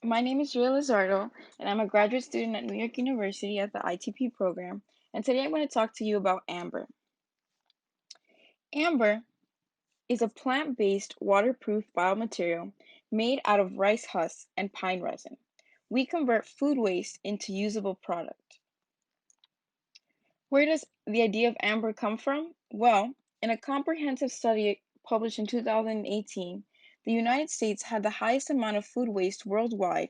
My name is Julia Lizardo, and I'm a graduate student at New York University at the ITP program. And today I'm going to talk to you about amber. Amber is a plant-based waterproof biomaterial made out of rice husks and pine resin. We convert food waste into usable product. Where does the idea of amber come from? Well, in a comprehensive study published in 2018, the United States had the highest amount of food waste worldwide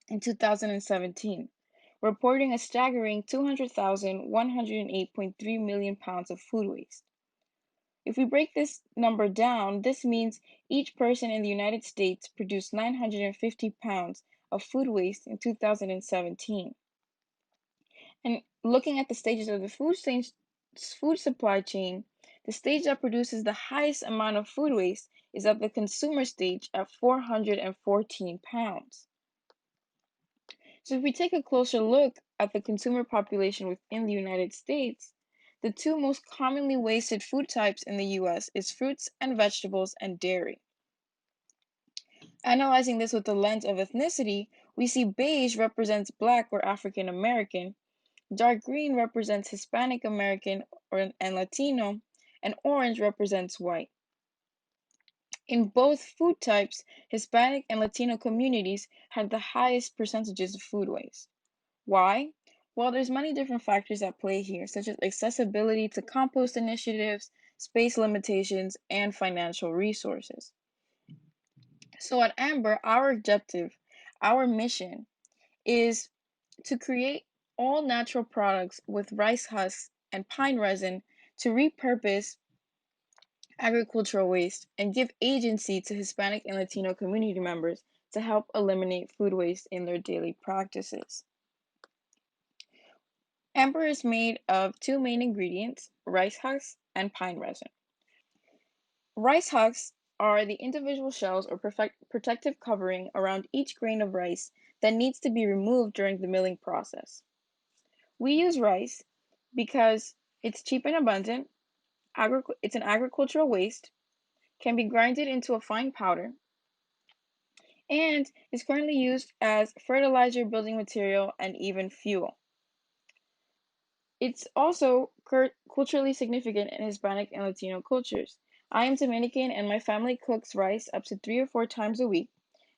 in 2017, reporting a staggering 200,108.3 million pounds of food waste. If we break this number down, this means each person in the United States produced 950 pounds of food waste in 2017. And looking at the stages of the food supply chain, the stage that produces the highest amount of food waste is at the consumer stage at 414 pounds. So if we take a closer look at the consumer population within the United States, the two most commonly wasted food types in the US is fruits and vegetables and dairy. Analyzing this with the lens of ethnicity, we see beige represents Black or African American, dark green represents Hispanic American and Latino, and orange represents white. In both food types, Hispanic and Latino communities had the highest percentages of food waste. Why? Well, there's many different factors at play here, such as accessibility to compost initiatives, space limitations, and financial resources. So at Amber, our objective, our mission is to create all natural products with rice husks and pine resin to repurpose agricultural waste and give agency to Hispanic and Latino community members to help eliminate food waste in their daily practices. Amber is made of two main ingredients, rice husks and pine resin. Rice husks are the individual shells or protective covering around each grain of rice that needs to be removed during the milling process. We use rice because it's cheap and abundant, it's an agricultural waste, can be grinded into a fine powder, and is currently used as fertilizer, building material, and even fuel. It's also culturally significant in Hispanic and Latino cultures. I am Dominican and my family cooks rice up to 3 or 4 times a week,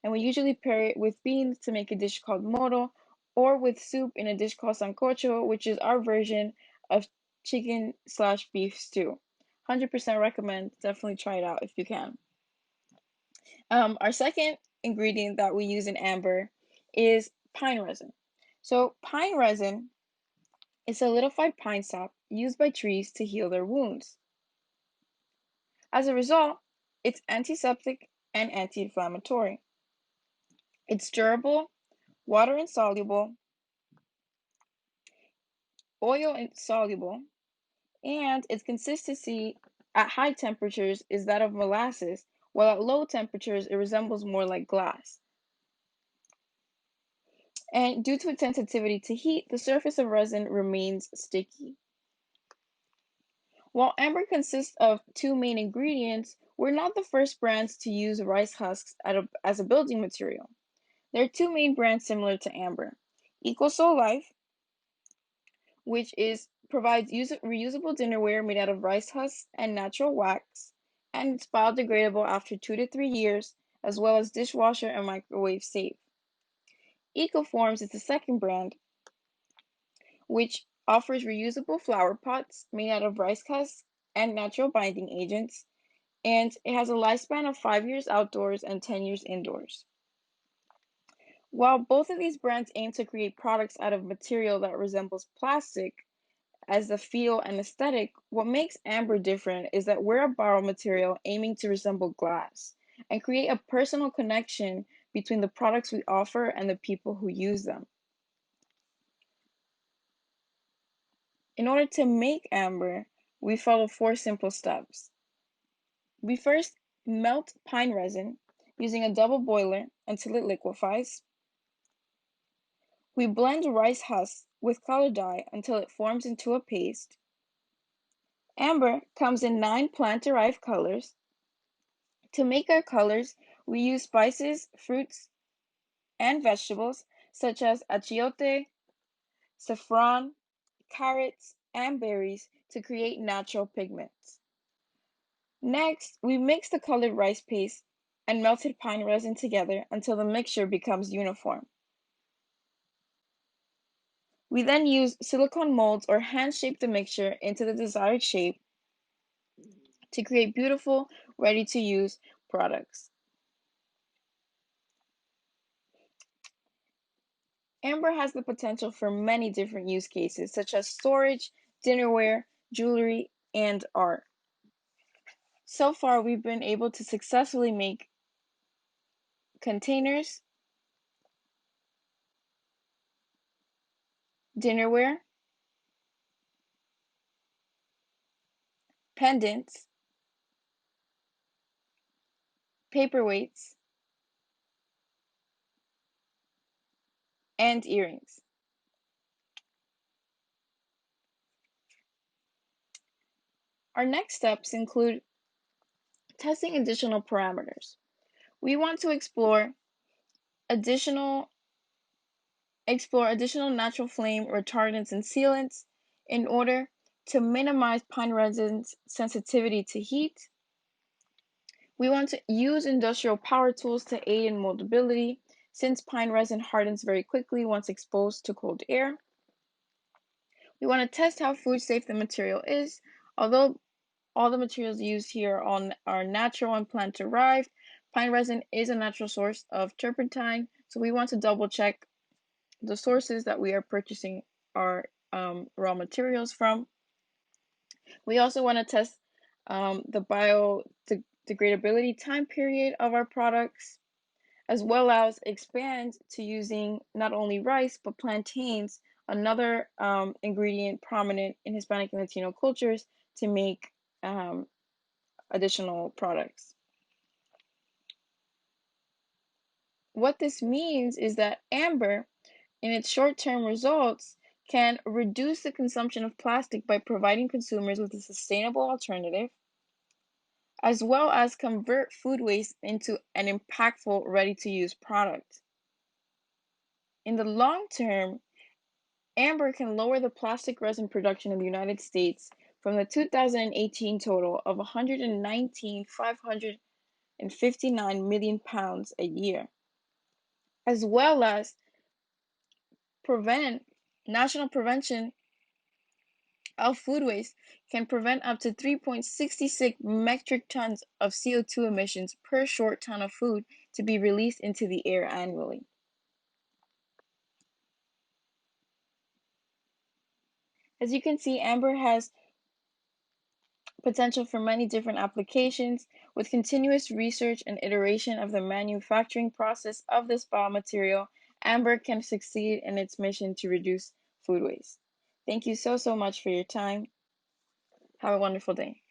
and we usually pair it with beans to make a dish called moro or with soup in a dish called sancocho, which is our version of chicken/beef stew. 100% recommend, definitely try it out if you can. Our second ingredient that we use in amber is pine resin. So, pine resin is solidified pine sap used by trees to heal their wounds. As a result, it's antiseptic and anti-inflammatory. It's durable, water insoluble, oil insoluble, and its consistency at high temperatures is that of molasses, while at low temperatures it resembles more like glass. And due to its sensitivity to heat, the surface of resin remains sticky. While amber consists of two main ingredients, we're not the first brands to use rice husks as a building material. There are two main brands similar to amber. EcoSoul Life, which provides reusable dinnerware made out of rice husks and natural wax, and it's biodegradable after 2 to 3 years, as well as dishwasher and microwave safe. Ecoforms is the second brand, which offers reusable flower pots made out of rice husks and natural binding agents, and it has a lifespan of 5 years outdoors and 10 years indoors. While both of these brands aim to create products out of material that resembles plastic as the feel and aesthetic, what makes amber different is that we're a borrowed material aiming to resemble glass and create a personal connection between the products we offer and the people who use them. In order to make amber, we follow 4 simple steps. We first melt pine resin using a double boiler until it liquefies. We blend rice husks with color dye until it forms into a paste. Amber comes in 9 plant-derived colors. To make our colors, we use spices, fruits, and vegetables such as achiote, saffron, carrots, and berries to create natural pigments. Next, we mix the colored rice paste and melted pine resin together until the mixture becomes uniform. We then use silicone molds or hand shape the mixture into the desired shape to create beautiful, ready to use products. Amber has the potential for many different use cases, such as storage, dinnerware, jewelry, and art. So far, we've been able to successfully make containers, dinnerware, pendants, paperweights, and earrings. Our next steps include testing additional parameters. We want to additional explore additional natural flame retardants and sealants in order to minimize pine resin's sensitivity to heat. We want to use industrial power tools to aid in moldability since pine resin hardens very quickly once exposed to cold air. We want to test how food safe the material is. Although all the materials used here are natural and plant derived, pine resin is a natural source of turpentine, so we want to double check the sources that we are purchasing our raw materials from. We also want to test the biodegradability time period of our products, as well as expand to using not only rice but plantains, another ingredient prominent in Hispanic and Latino cultures, to make additional products. What this means is that amber, in its short-term results, can reduce the consumption of plastic by providing consumers with a sustainable alternative, as well as convert food waste into an impactful, ready-to-use product. In the long term, amber can lower the plastic resin production in the United States from the 2018 total of 119,559 million pounds a year, as well as prevent national prevention of food waste can prevent up to 3.66 metric tons of CO2 emissions per short ton of food to be released into the air annually. As you can see, amber has potential for many different applications. With continuous research and iteration of the manufacturing process of this biomaterial, amber can succeed in its mission to reduce food waste. Thank you so much for your time. Have a wonderful day.